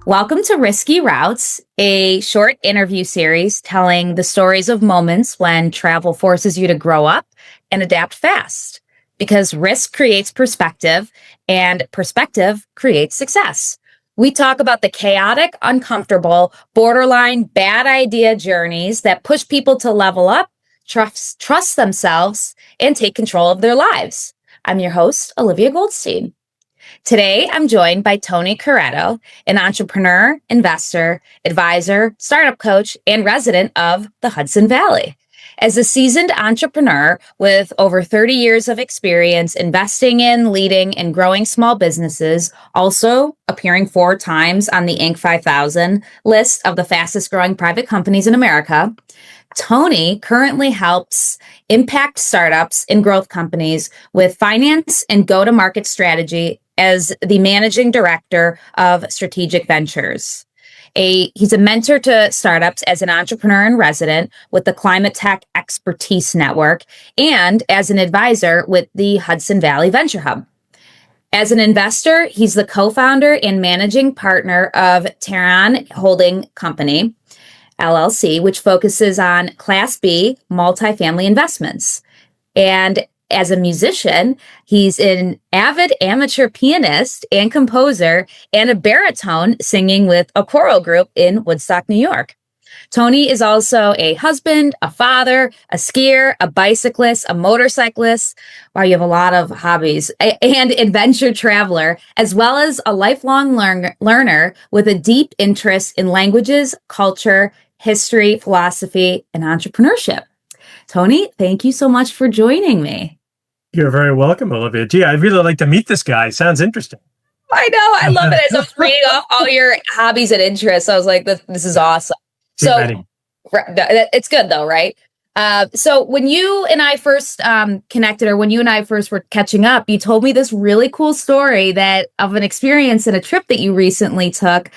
Welcome to Risky Routes, a short interview series telling the stories of moments when travel forces you to grow up and adapt fast. Because risk creates perspective, and perspective creates success. We talk about the chaotic, uncomfortable, borderline bad idea journeys that push people to level up, trust themselves, and take control of their lives. I'm your host, Olivia Goldstein. Today, I'm joined by Tony Coretto, an entrepreneur, investor, advisor, startup coach, and resident of the Hudson Valley. As a seasoned entrepreneur with over 30 years of experience investing in, leading, and growing small businesses, also appearing 4 times on the Inc. 5000 list of the fastest growing private companies in America, Tony currently helps impact startups and growth companies with finance and go-to-market strategy as the managing director of Strategic Ventures. He's a mentor to startups as an entrepreneur in resident with the Climate Tech Expertise Network and as an advisor with the Hudson Valley Venture Hub. As an investor, he's the co-founder and managing partner of Tehran Holding Company, LLC, which focuses on Class B multifamily investments. And as a musician, he's an avid amateur pianist and composer and a baritone singing with a choral group in Woodstock, New York. Tony is also a husband, a father, a skier, a bicyclist, a motorcyclist. Wow, you have a lot of hobbies, and adventure traveler, as well as a lifelong learner with a deep interest in languages, culture, history, philosophy, and entrepreneurship. Tony, thank you so much for joining me. You're very welcome, Olivia. Gee, I'd really like to meet this guy. Sounds interesting. I know. I love it. As I was reading off all your hobbies and interests, I was like, this is awesome. So it's good though, right? So when you and I first connected, or when you and I first were catching up, you told me this really cool story of an experience and a trip that you recently took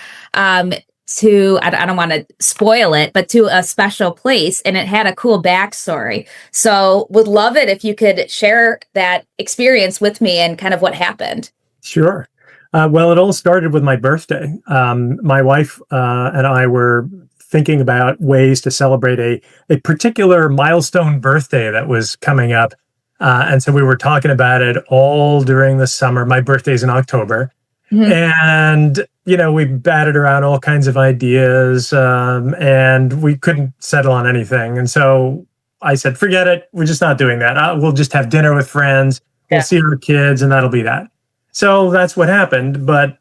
to, I don't want to spoil it, but to a special place, and it had a cool backstory. So would love it if you could share that experience with me and kind of what happened. Sure. Well, it all started with my birthday. My wife and I were thinking about ways to celebrate a particular milestone birthday that was coming up. And so we were talking about it all during the summer. My birthday's in October. Mm-hmm. And, we batted around all kinds of ideas and we couldn't settle on anything. And so I said, forget it. We're just not doing that. We'll just have dinner with friends. We'll see our kids and that'll be that. So that's what happened. But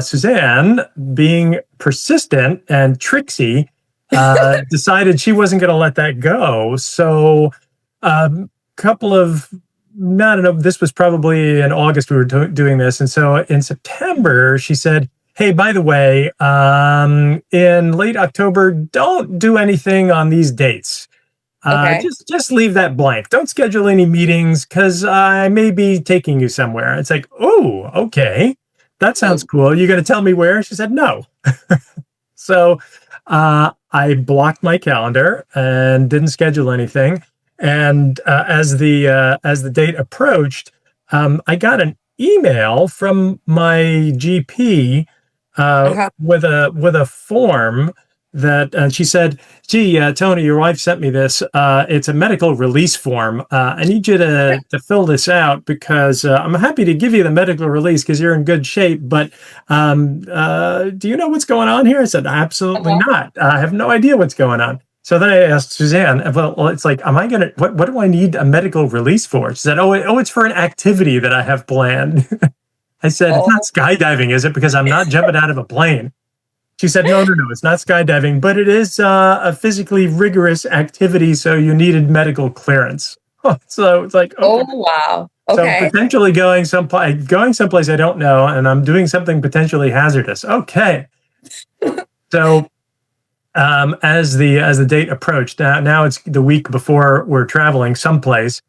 Suzanne, being persistent and tricksy, decided she wasn't going to let that go. So this was probably in August we were doing this. And so in September, she said, hey, by the way, in late October, don't do anything on these dates. Okay. Just leave that blank. Don't schedule any meetings because I may be taking you somewhere. It's like, oh, okay. That sounds cool. You going to tell me where? She said, no. So I blocked my calendar and didn't schedule anything. And as the date approached, I got an email from my GP with a form that she said, gee, Tony, your wife sent me this. It's a medical release form. I need you to fill this out because I'm happy to give you the medical release because you're in good shape. But do you know what's going on here? I said, absolutely not. I have no idea what's going on. So then I asked Suzanne, well, it's like, what do I need a medical release for? She said, oh, it's for an activity that I have planned. I said, it's not skydiving, is it? Because I'm not jumping out of a plane. She said, no, it's not skydiving, but it is a physically rigorous activity. So you needed medical clearance. So it's like, okay. Oh, wow. Okay. So potentially going someplace I don't know, and I'm doing something potentially hazardous. Okay. So as the date approached, now it's the week before we're traveling someplace,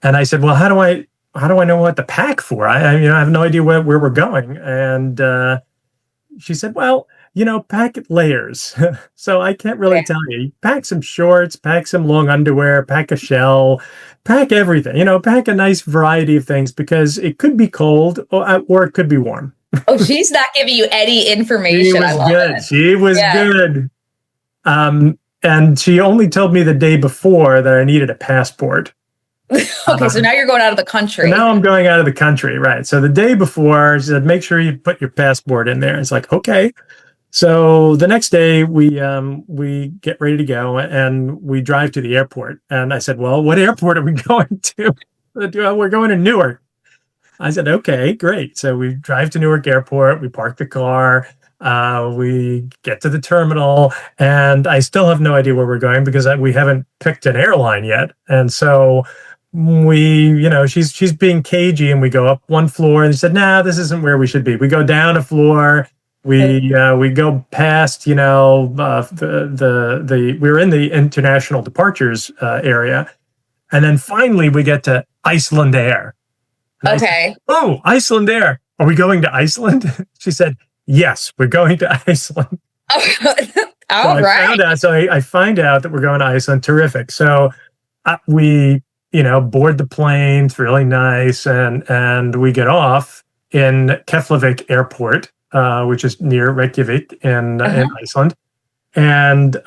and I said, well, how do I know what to pack for? I have no idea where we're going. And she said, well, pack layers. So I can't really tell you. Pack some shorts, pack some long underwear, pack a shell, pack everything. Pack a nice variety of things because it could be cold or it could be warm. Oh, she's not giving you any She information. I was love good. it. She was Yeah. good. And she only told me the day before that I needed a passport. Okay, so now you're going out of the country. So now I'm going out of the country, right? So the day before, she said, make sure you put your passport in there. It's like, okay. So the next day we get ready to go and we drive to the airport. And I said, well, what airport are we going to? We're going to Newark. I said, okay, great. So we drive to Newark Airport, we park the car, we get to the terminal, and I still have no idea where we're going because we haven't picked an airline yet. And so she's being cagey, and we go up one floor, and she said, nah, this isn't where we should be. We go down a floor. We go past, we were in the international departures area, and then finally we get to Iceland Air. And okay. I said, oh, Iceland Air. Are we going to Iceland? She said, yes, we're going to Iceland. All right. So I find out that we're going to Iceland. Terrific. So we, board the plane. It's really nice. And we get off in Keflavik Airport, which is near Reykjavik in Iceland. And,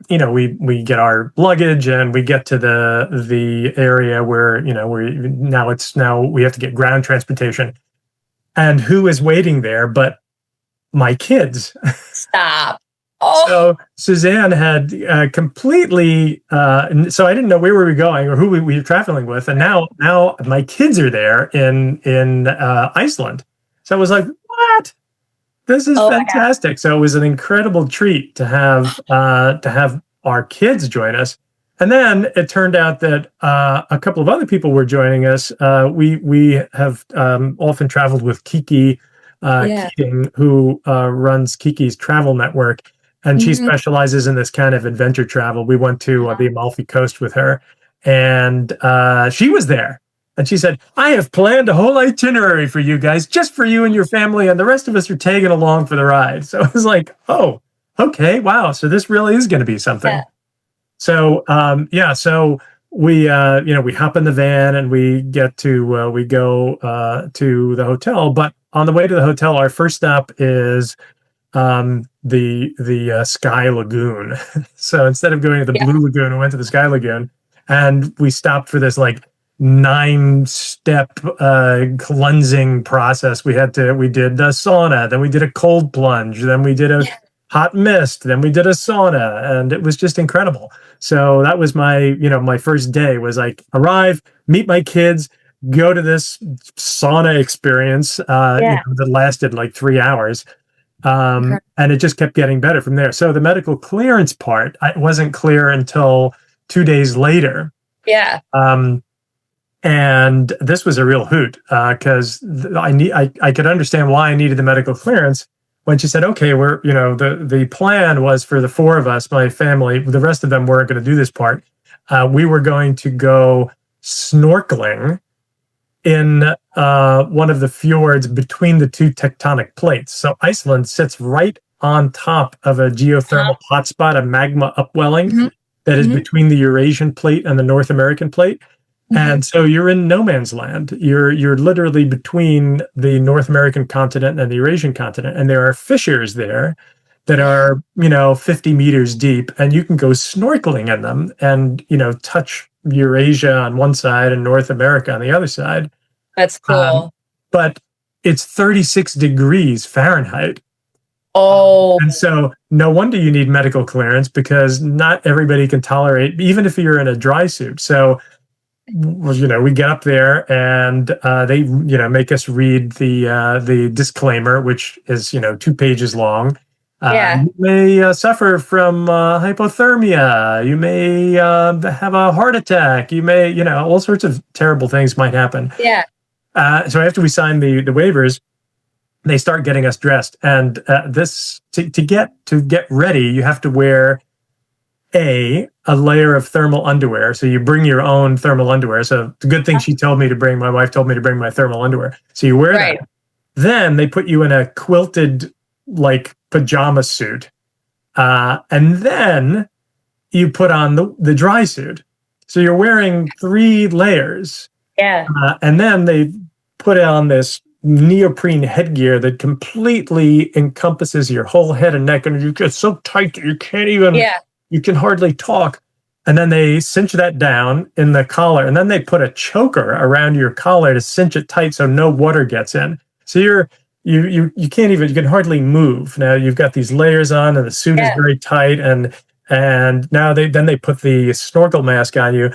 we get our luggage and we get to the area where, we have to get ground transportation. And who is waiting there but my kids? Stop. Oh. So Suzanne had completely, so I didn't know where we were going or who we were traveling with. And now my kids are there in Iceland. So I was like, what? This is fantastic. So it was an incredible treat to have our kids join us. And then it turned out that a couple of other people were joining us. We have often traveled with Kiki Keating, who runs Kiki's Travel Network. And she specializes in this kind of adventure travel. We went to the Amalfi Coast with her. And she was there. And she said, I have planned a whole itinerary for you guys, just for you and your family, and the rest of us are tagging along for the ride. So it was like, oh, okay, wow. So this really is going to be something. Yeah. So, so we hop in the van and we get to, we go to the hotel. But on the way to the hotel, our first stop is the Sky Lagoon. So instead of going to the Blue Lagoon, we went to the Sky Lagoon, and we stopped for this 9-step cleansing process. We did a sauna, then we did a cold plunge, then we did a hot mist, then we did a sauna, and it was just incredible. So that was my first day was arrive, meet my kids, go to this sauna experience that lasted 3 hours. And it just kept getting better from there. So the medical clearance part, I wasn't clear until 2 days later. Yeah. And this was a real hoot because I could understand why I needed the medical clearance when she said, okay, the plan was for the 4 of us, my family, the rest of them weren't going to do this part. We were going to go snorkeling in one of the fjords between the 2 tectonic plates. So Iceland sits right on top of a geothermal hotspot, a magma upwelling that is between the Eurasian plate and the North American plate. And so you're in no man's land. You're literally between the North American continent and the Eurasian continent. And there are fissures there that are, 50 meters deep, and you can go snorkeling in them and, touch Eurasia on one side and North America on the other side. That's cool. But it's 36 degrees Fahrenheit. Oh. And so no wonder you need medical clearance, because not everybody can tolerate, even if you're in a dry suit. So, we get up there and they, make us read the disclaimer, which is, 2 pages long. You may suffer from hypothermia. You may have a heart attack. You may, all sorts of terrible things might happen. Yeah. So after we sign the waivers, they start getting us dressed. And to get ready, you have to wear a layer of thermal underwear. So you bring your own thermal underwear. So it's a good thing my wife told me to bring my thermal underwear. So you wear that. Then they put you in a quilted pajama suit. And then you put on the dry suit. So you're wearing 3 layers. Yeah. And then they put on this neoprene headgear that completely encompasses your whole head and neck, and you get so tight that you can't even, Yeah. you can hardly talk. And then they cinch that down in the collar, and then they put a choker around your collar to cinch it tight so no water gets in. So you can't even, you can hardly move. Now you've got these layers on, and the suit is Yeah. very tight, and now they put the snorkel mask on you,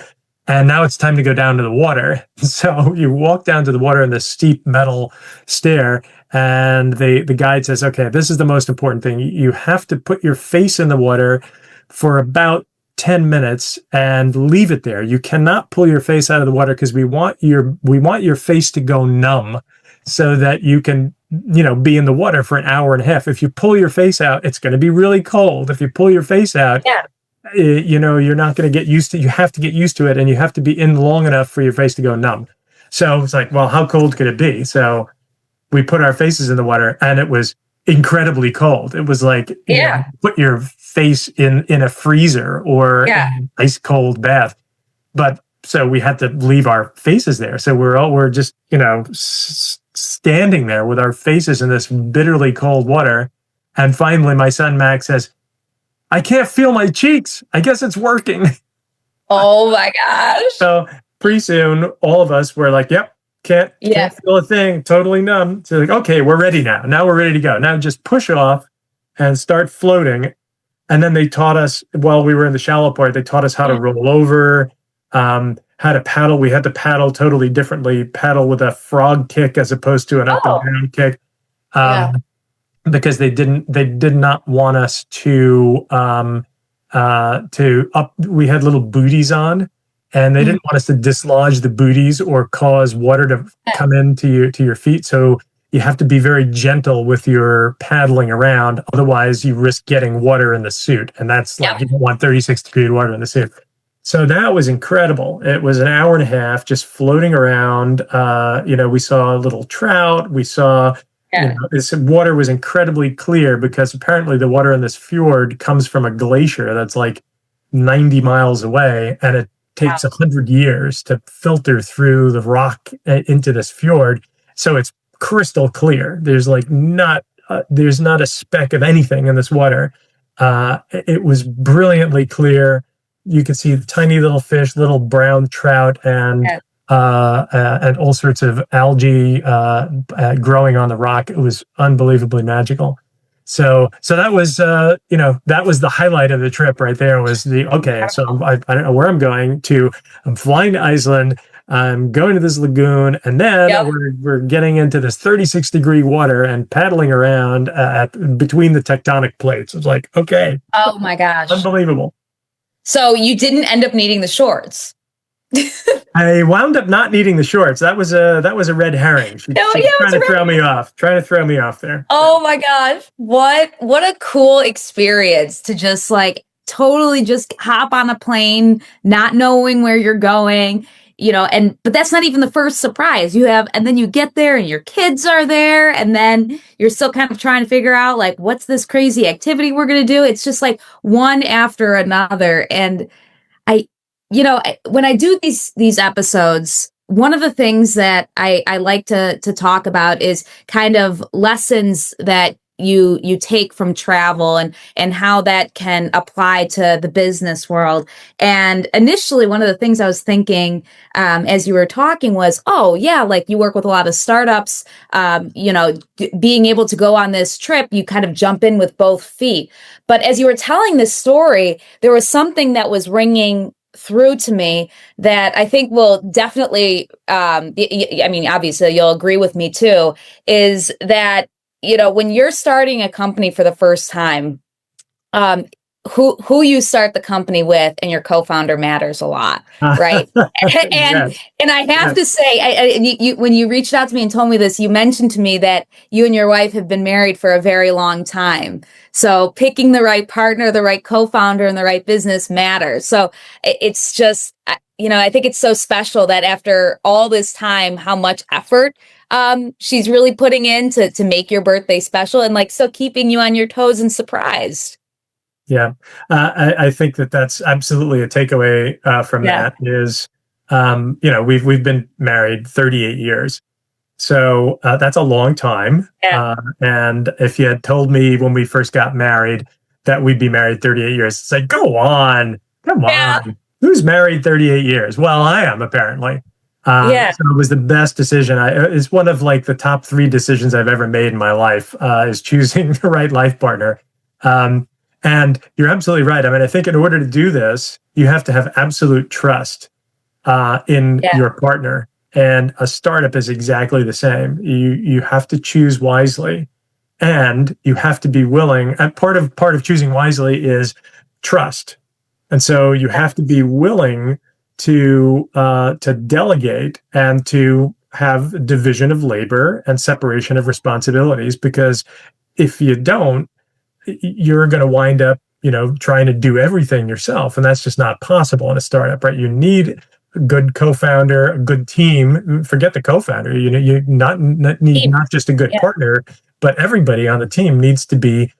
and now it's time to go down to the water. So you walk down to the water in this steep metal stair, and the guide says, okay, this is the most important thing. You have to put your face in the water for about 10 minutes and leave it there. You cannot pull your face out of the water because we want your face to go numb so that you can, be in the water for an hour and a half. If you pull your face out, it's going to be really cold. If you pull your face out, Yeah. you're not going to get used to, you have to get used to it, and you have to be in long enough for your face to go numb. So it's like, well, how cold could it be? So we put our faces in the water, and it was incredibly cold. It was like, put your face in a freezer or an ice cold bath. But so we had to leave our faces there. So we're just, standing there with our faces in this bitterly cold water. And finally, my son Max says, I can't feel my cheeks. I guess it's working. Oh my gosh. So pretty soon, all of us were like, yep, can't feel a thing, totally numb. So like, okay, we're ready now. Now we're ready to go. Now just push off and start floating. And then they taught us, while we were in the shallow part, they taught us how to roll over, how to paddle. We had to paddle totally differently, paddle with a frog kick as opposed to an up and down kick. Because they did not want us to we had little booties on, and they didn't want us to dislodge the booties or cause water to come into your feet. So you have to be very gentle with your paddling around, otherwise you risk getting water in the suit, and that's like, you don't want 36-degree water in the suit. So that was incredible. It was an hour and a half just floating around. We saw little trout. We saw this water was incredibly clear because apparently the water in this fjord comes from a glacier that's like 90 miles away, and it takes 100 years to filter through the rock into this fjord. So it's crystal clear. There's like there's not a speck of anything in this water. It was brilliantly clear. You could see tiny little fish, little brown trout, and all sorts of algae growing on the rock. It was unbelievably magical. So that was that was the highlight of the trip right there. Was so I don't know where I'm going to. I'm flying to Iceland. I'm going to this lagoon, and then we're getting into this 36-degree water and paddling around between the tectonic plates. It was like, okay, oh my gosh, unbelievable. So you didn't end up needing the shorts. I wound up not needing the shorts. That was a red herring. She's trying to throw me off. Trying to throw me off there. Oh my gosh. What a cool experience to just like totally just hop on a plane, not knowing where you're going, but that's not even the first surprise. And then you get there and your kids are there, and then you're still kind of trying to figure out like, what's this crazy activity we're going to do? It's just like one after another. And when I do these episodes, one of the things that I like to talk about is kind of lessons that you take from travel and how that can apply to the business world. And initially, one of the things I was thinking as you were talking was, like you work with a lot of startups, being able to go on this trip, you kind of jump in with both feet. But as you were telling this story, there was something that was ringing through to me that I think will definitely, obviously you'll agree with me too, is that, when you're starting a company for the first time, who you start the company with and your co-founder matters a lot, right? and I have to say, when you reached out to me and told me this, you mentioned to me that you and your wife have been married for a very long time. So picking the right partner, the right co-founder, and the right business matters. So it's just, I think it's so special that after all this time, how much effort she's really putting in to make your birthday special, and like still keeping you on your toes and surprised. Yeah, I think that's absolutely a takeaway from that is, we've been married 38 years. So that's a long time. Yeah. And if you had told me when we first got married that we'd be married 38 years, it's like, go on, come Yeah. on. Who's married 38 years? Well, I am apparently. Yeah. So it was the best decision. It's one of like the top 3 decisions I've ever made in my life, is choosing the right life partner. Um, and you're absolutely right. I mean, I think in order to do this, you have to have absolute trust in Yeah. your partner. And a startup is exactly the same. You have to choose wisely, and you have to be willing. And part of choosing wisely is trust. And so you have to be willing to delegate and to have division of labor and separation of responsibilities. Because if you don't, you're going to wind up, trying to do everything yourself, and that's just not possible in a startup, right? You need a good co-founder, a good team. Forget the co-founder. You need Team. not just a good Yeah. partner, but everybody on the team needs to be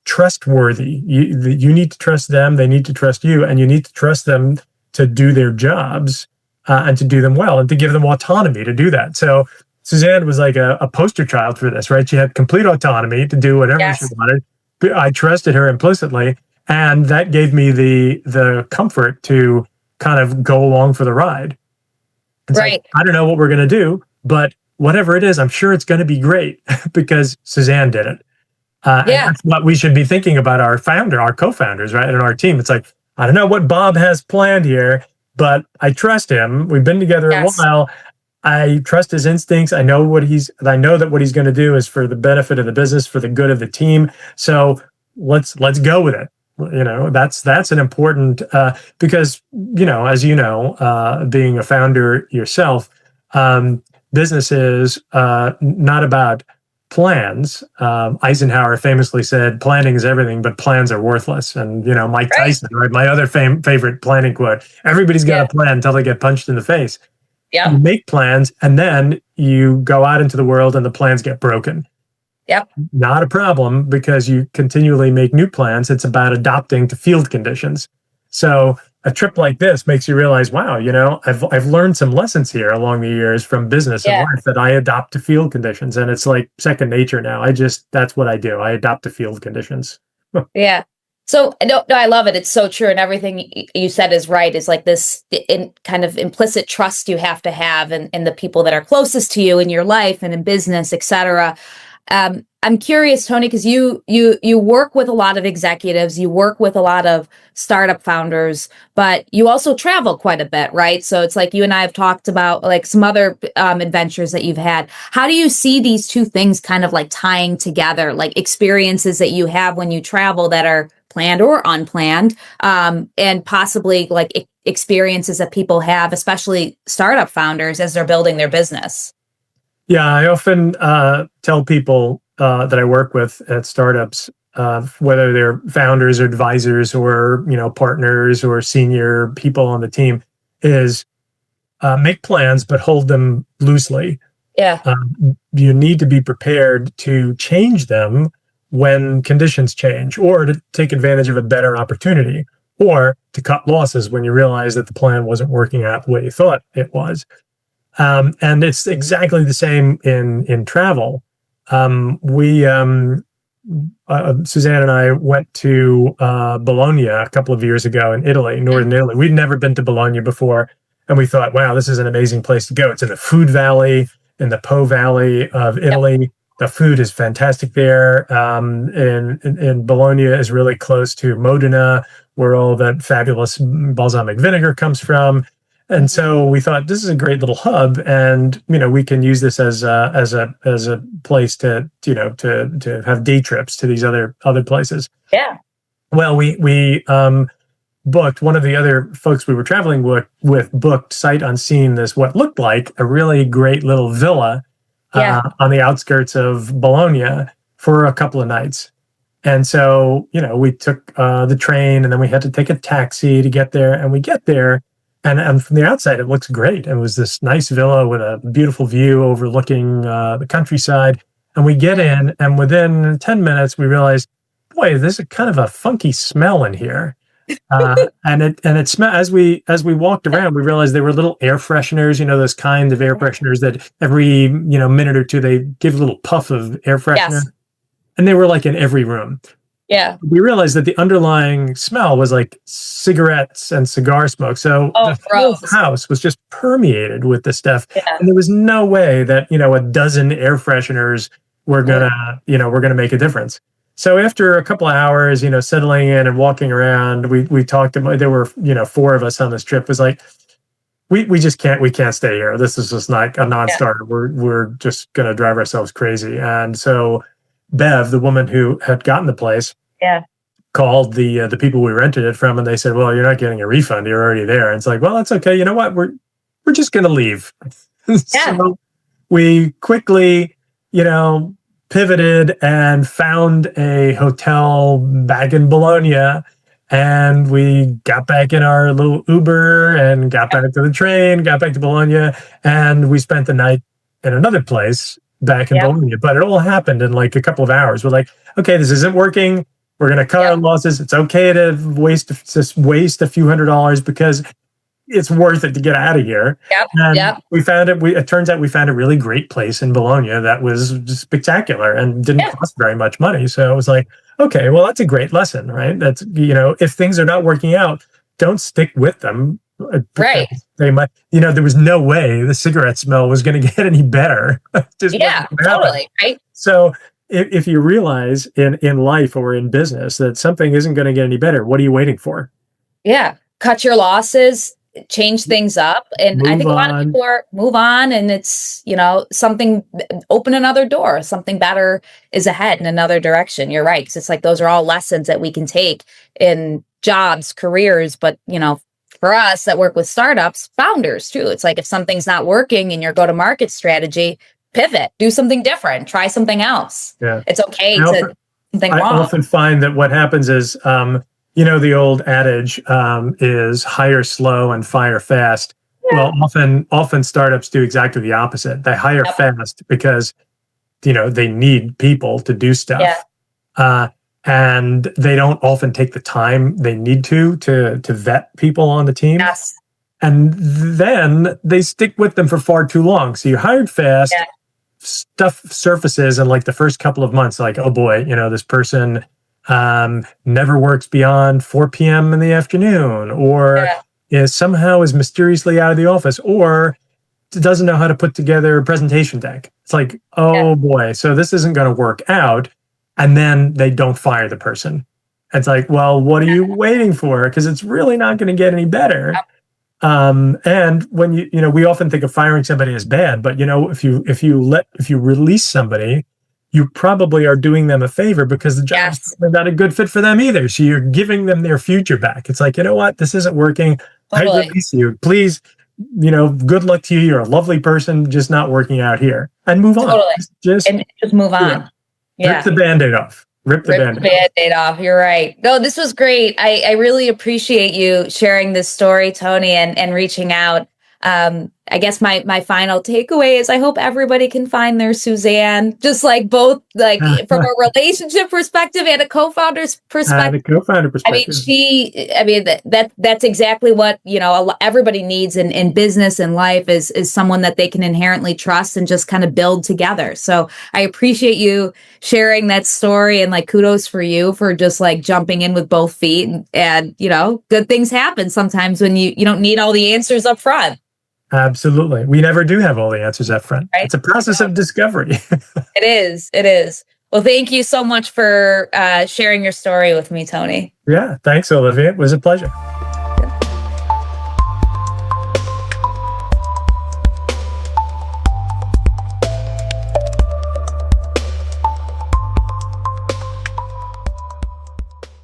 trustworthy. You need to trust them. They need to trust you, and you need to trust them to do their jobs, and to do them well, and to give them autonomy to do that. So Suzanne was like a poster child for this, right? She had complete autonomy to do whatever she Yes. wanted. I trusted her implicitly, and that gave me the comfort to kind of go along for the ride. It's like, Right. I don't know what we're going to do, but whatever it is, I'm sure it's going to be great because Suzanne did it. And Yeah. that's what we should be thinking about our co-founders, right? And our team. It's like, I don't know what Bob has planned here, but I trust him. We've been together a Yes. while. I trust his instincts. I know that what he's going to do is for the benefit of the business, for the good of the team. So let's go with it. That's an important, because, as being a founder yourself, business is not about plans. Eisenhower famously said, planning is everything, but plans are worthless. And, Mike Right. Tyson, right? My other favorite planning quote, everybody's got Yeah. a plan until they get punched in the face. You Yep. make plans, and then you go out into the world and the plans get broken. Yep. Not a problem, because you continually make new plans. It's about adapting to field conditions. So a trip like this makes you realize, wow, I've learned some lessons here along the years from business and Yeah. life that I adapt to field conditions, and it's like second nature now. That's what I do. I adapt to field conditions. Yeah. So no, I love it. It's so true, and everything you said is right. It's like this kind of implicit trust you have to have in the people that are closest to you in your life and in business, etc. I'm curious, Tony, because you work with a lot of executives, you work with a lot of startup founders, but you also travel quite a bit, right? So it's like you and I have talked about like some other adventures that you've had. How do you see these two things kind of like tying together, like experiences that you have when you travel that are planned or unplanned, and possibly like experiences that people have, especially startup founders, as they're building their business? Yeah, I often tell people that I work with at startups, whether they're founders or advisors or partners or senior people on the team, is make plans but hold them loosely. Yeah. You need to be prepared to change them when conditions change, or to take advantage of a better opportunity, or to cut losses when you realize that the plan wasn't working out the way you thought it was. And it's exactly the same in travel. Suzanne and I went to Bologna a couple of years ago in Italy, northern Italy. We'd never been to Bologna before, and we thought, wow, this is an amazing place to go. It's in the food valley, in the Po Valley of Italy. Yep. The food is fantastic there. And Bologna is really close to Modena, where all that fabulous balsamic vinegar comes from. And so we thought, this is a great little hub, and we can use this as a place to have day trips to these other places. Yeah. Well, we booked, one of the other folks we were traveling with booked sight unseen this what looked like a really great little villa on the outskirts of Bologna for a couple of nights. And so we took the train, and then we had to take a taxi to get there, and we get there. And from the outside, it looks great. It was this nice villa with a beautiful view overlooking the countryside. And we get in, and within 10 minutes, we realized, boy, there's a kind of a funky smell in here. And it smelled as we walked around, we realized they were little air fresheners, those kind of air fresheners that every, minute or two they give a little puff of air freshener. Yes. And they were like in every room. Yeah. We realized that the underlying smell was like cigarettes and cigar smoke. So Oh, the whole gross. house was just permeated with this stuff. Yeah. And there was no way that, a dozen air fresheners were gonna make a difference. So after a couple of hours, settling in and walking around, we talked about, there were, four of us on this trip. Was like, we just can't stay here. This is just not a non-starter. We're just gonna drive ourselves crazy. And so Bev, the woman who had gotten the place, Yeah. called the people we rented it from, and they said, "Well, you're not getting a refund. You're already there." And it's like, "Well, that's okay. You know what? We're just going to leave." Yeah. So we quickly, pivoted and found a hotel back in Bologna, and we got back in our little Uber and got back to the train, got back to Bologna, and we spent the night in another place back in Bologna. But it all happened in like a couple of hours. We're like, okay, this isn't working. We're going to cut our losses. It's okay to waste a few $100s because it's worth it to get out of here. And we found it. It turns out we found a really great place in Bologna that was just spectacular and didn't cost very much money. So it was like, okay, well, that's a great lesson, right? That's, if things are not working out, don't stick with them. Right. They might, there was no way the cigarette smell was going to get any better. Totally. Right. So if you realize in life or in business that something isn't going to get any better, what are you waiting for? Yeah. Cut your losses, change things up. And I think a lot of people move on, and it's, something, open another door, something better is ahead in another direction. You're right. 'Cause it's like, those are all lessons that we can take in jobs, careers, but, for us that work with startups, founders too. It's like, if something's not working in your go-to-market strategy, pivot, do something different, try something else. Yeah. It's okay to something wrong. I often find that what happens is, the old adage is hire slow and fire fast. Yeah. Well, often startups do exactly the opposite. They hire fast because, they need people to do stuff. Yeah. And they don't often take the time they need to vet people on the team. Yes. And then they stick with them for far too long. So you hired fast, stuff surfaces in like the first couple of months, like, oh boy, this person never works beyond 4 p.m. in the afternoon, or is mysteriously out of the office, or doesn't know how to put together a presentation deck. It's like, oh boy, so this isn't going to work out. And then they don't fire the person. It's like, well, what are you waiting for? Because it's really not going to get any better. And when we often think of firing somebody as bad, but if you release somebody, you probably are doing them a favor, because the job's not a good fit for them either. So you're giving them their future back. It's like, you know what, this isn't working. Totally. I release you. Please, good luck to you. You're a lovely person, just not working out here. And move on. Totally. Just move on. Rip the Band-Aid off. Rip the Band-Aid off. You're right. No, this was great. I really appreciate you sharing this story, Tony, and reaching out. I guess my final takeaway is I hope everybody can find their Suzanne, just like both, like from a relationship perspective and a co-founder's perspective. That's exactly what, everybody needs in business and life is someone that they can inherently trust and just kind of build together. So I appreciate you sharing that story, and like, kudos for you for just like jumping in with both feet, and good things happen sometimes when you don't need all the answers up front. Absolutely. We never do have all the answers up front. Right? It's a process of discovery. It is. Well, thank you so much for sharing your story with me, Tony. Yeah. Thanks, Olivia. It was a pleasure.